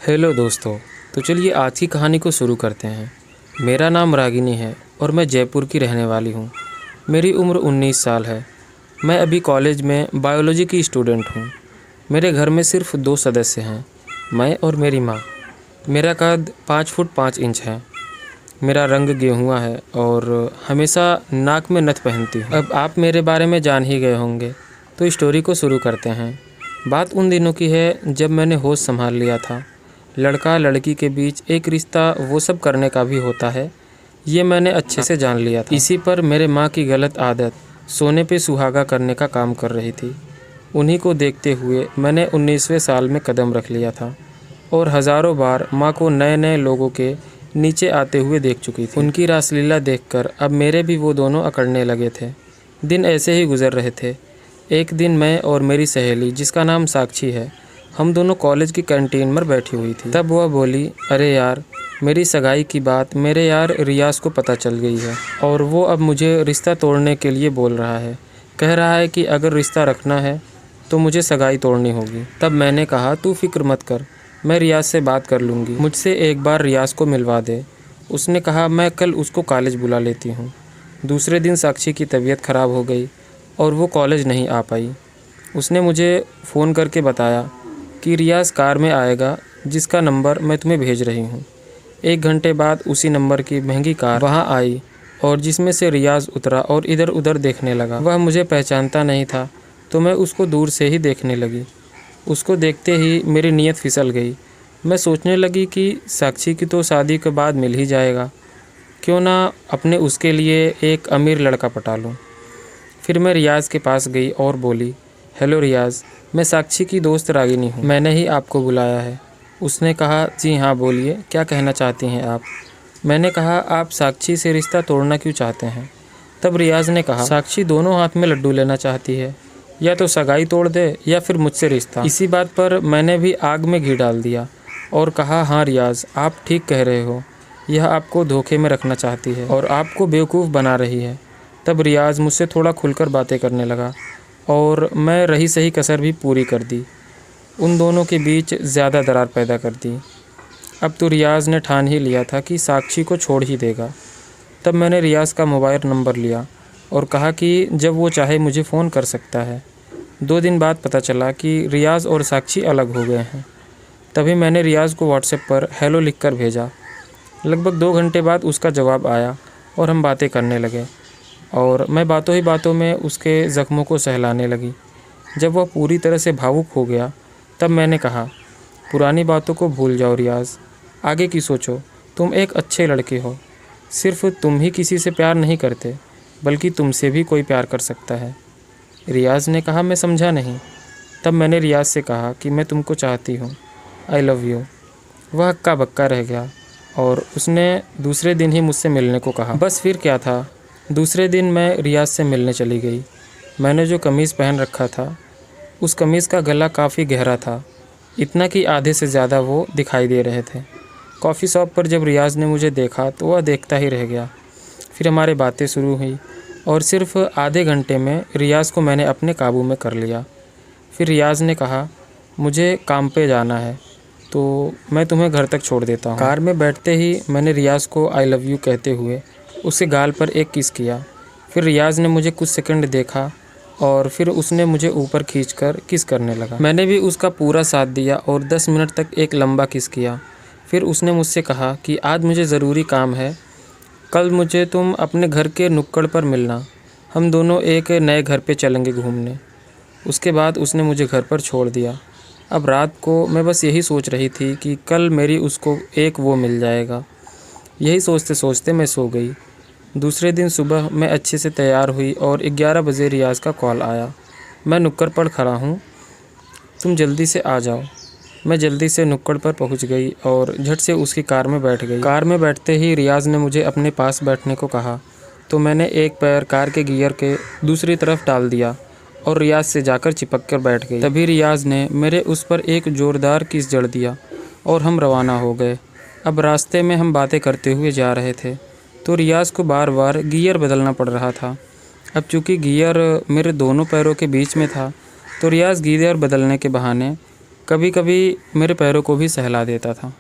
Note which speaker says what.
Speaker 1: Hello दोस्तों। तो चलिए आज की कहानी को शुरू करते हैं। मेरा नाम रागिनी है और मैं जयपुर की रहने वाली हूँ। मेरी उम्र 19 साल है। मैं अभी कॉलेज में बायोलॉजी की स्टूडेंट हूँ। मेरे घर में सिर्फ 2 सदस्य हैं, मैं और मेरी माँ। मेरा कद 5 फुट 5 इंच है। मेरा रंग गेहुआ है और हमेशा नाक में नथ पहनती हूँ। अब आप मेरे बारे में जान ही गए होंगे, तो स्टोरी को शुरू करते हैं। बात उन दिनों की है जब मैंने होश संभाल लिया था। लड़का लड़की के बीच एक रिश्ता वो सब करने का भी होता है, ये मैंने अच्छे से जान लिया था। इसी पर मेरे माँ की गलत आदत सोने पे सुहागा करने का काम कर रही थी। उन्हीं को देखते हुए मैंने 19वें साल में कदम रख लिया था और हज़ारों बार माँ को नए नए लोगों के नीचे आते हुए देख चुकी थी। उनकी रासलीला देखकर अब मेरे भी वो दोनों अकड़ने लगे थे। दिन ऐसे ही गुजर रहे थे। एक दिन मैं और मेरी सहेली, जिसका नाम साक्षी है, हम दोनों कॉलेज की कैंटीन में बैठी हुई थी। तब वह बोली, अरे यार, मेरी सगाई की बात मेरे यार रियाज को पता चल गई है और वो अब मुझे रिश्ता तोड़ने के लिए बोल रहा है। कह रहा है कि अगर रिश्ता रखना है तो मुझे सगाई तोड़नी होगी। तब मैंने कहा, तू फिक्र मत कर, मैं रियाज से बात कर लूँगी, मुझसे एक बार रियाज को मिलवा दे। उसने कहा, मैं कल उसको कॉलेज बुला लेती हूँ। दूसरे दिन साक्षी की तबीयत ख़राब हो गई और वो कॉलेज नहीं आ पाई। उसने मुझे फ़ोन करके बताया कि रियाज कार में आएगा, जिसका नंबर मैं तुम्हें भेज रही हूँ। 1 घंटे बाद उसी नंबर की महंगी कार वहाँ आई और जिसमें से रियाज उतरा और इधर उधर देखने लगा। वह मुझे पहचानता नहीं था तो मैं उसको दूर से ही देखने लगी। उसको देखते ही मेरी नीयत फिसल गई। मैं सोचने लगी कि साक्षी की तो शादी के बाद मिल ही जाएगा, क्यों ना अपने उसके लिए एक अमीर लड़का पटा लूँ। फिर मैं रियाज के पास गई और बोली, हेलो रियाज, मैं साक्षी की दोस्त रागिनी हूँ, मैंने ही आपको बुलाया है। उसने कहा, जी हाँ बोलिए, क्या कहना चाहती हैं आप। मैंने कहा, आप साक्षी से रिश्ता तोड़ना क्यों चाहते हैं। तब रियाज ने कहा, साक्षी दोनों हाथ में लड्डू लेना चाहती है, या तो सगाई तोड़ दे या फिर मुझसे रिश्ता। इसी बात पर मैंने भी आग में घी डाल दिया और कहा, हाँ रियाज, आप ठीक कह रहे हो, यह आपको धोखे में रखना चाहती है और आपको बेवकूफ़ बना रही है। तब रियाज मुझसे थोड़ा खुलकर बातें करने लगा और मैं रही सही कसर भी पूरी कर दी। उन दोनों के बीच ज़्यादा दरार पैदा कर दी। अब तो रियाज ने ठान ही लिया था कि साक्षी को छोड़ ही देगा। तब मैंने रियाज का मोबाइल नंबर लिया और कहा कि जब वो चाहे मुझे फ़ोन कर सकता है। 2 दिन बाद पता चला कि रियाज और साक्षी अलग हो गए हैं। तभी मैंने रियाज को व्हाट्सएप पर हेलो लिखकर भेजा। लगभग 2 घंटे बाद उसका जवाब आया और हम बातें करने लगे और मैं बातों ही बातों में उसके ज़ख्मों को सहलाने लगी। जब वह पूरी तरह से भावुक हो गया तब मैंने कहा, पुरानी बातों को भूल जाओ रियाज, आगे की सोचो, तुम एक अच्छे लड़के हो। सिर्फ तुम ही किसी से प्यार नहीं करते, बल्कि तुमसे भी कोई प्यार कर सकता है। रियाज ने कहा, मैं समझा नहीं। तब मैंने रियाज से कहा कि मैं तुमको चाहती हूँ, आई लव यू। वह हक्का बक्का रह गया और उसने दूसरे दिन ही मुझसे मिलने को कहा। बस फिर क्या था, दूसरे दिन मैं रियाज से मिलने चली गई। मैंने जो कमीज़ पहन रखा था, उस कमीज़ का गला काफ़ी गहरा था, इतना कि आधे से ज़्यादा वो दिखाई दे रहे थे। कॉफ़ी शॉप पर जब रियाज ने मुझे देखा तो वह देखता ही रह गया। फिर हमारी बातें शुरू हुई और सिर्फ आधे घंटे में रियाज को मैंने अपने काबू में कर लिया। फिर रियाज ने कहा, मुझे काम पे जाना है तो मैं तुम्हें घर तक छोड़ देता हूँ। कार में बैठते ही मैंने रियाज को आई लव यू कहते हुए उसके गाल पर एक किस किया। फिर रियाज ने मुझे कुछ सेकंड देखा और फिर उसने मुझे ऊपर खींचकर किस करने लगा। मैंने भी उसका पूरा साथ दिया और 10 मिनट तक एक लंबा किस किया। फिर उसने मुझसे कहा कि आज मुझे ज़रूरी काम है, कल मुझे तुम अपने घर के नुक्कड़ पर मिलना, हम दोनों एक नए घर पे चलेंगे घूमने। उसके बाद उसने मुझे घर पर छोड़ दिया। अब रात को मैं बस यही सोच रही थी कि कल मेरी उसको एक वो मिल जाएगा। यही सोचते सोचते मैं सो गई। दूसरे दिन सुबह मैं अच्छे से तैयार हुई और 11 बजे रियाज का कॉल आया, मैं नुक्कड़ पर खड़ा हूँ, तुम जल्दी से आ जाओ। मैं जल्दी से नुक्कड़ पर पहुँच गई और झट से उसकी कार में बैठ गई। कार में बैठते ही रियाज ने मुझे अपने पास बैठने को कहा तो मैंने एक पैर कार के गियर के दूसरी तरफ डाल दिया और रियाज से जाकर चिपक कर बैठ गई। तभी रियाज ने मेरे उस पर एक ज़ोरदार किस जड़ दिया और हम रवाना हो गए। अब रास्ते में हम बातें करते हुए जा रहे थे तो रियाज को बार बार गियर बदलना पड़ रहा था। अब चूँकि गियर मेरे दोनों पैरों के बीच में था तो रियाज गियर बदलने के बहाने कभी कभी मेरे पैरों को भी सहला देता था।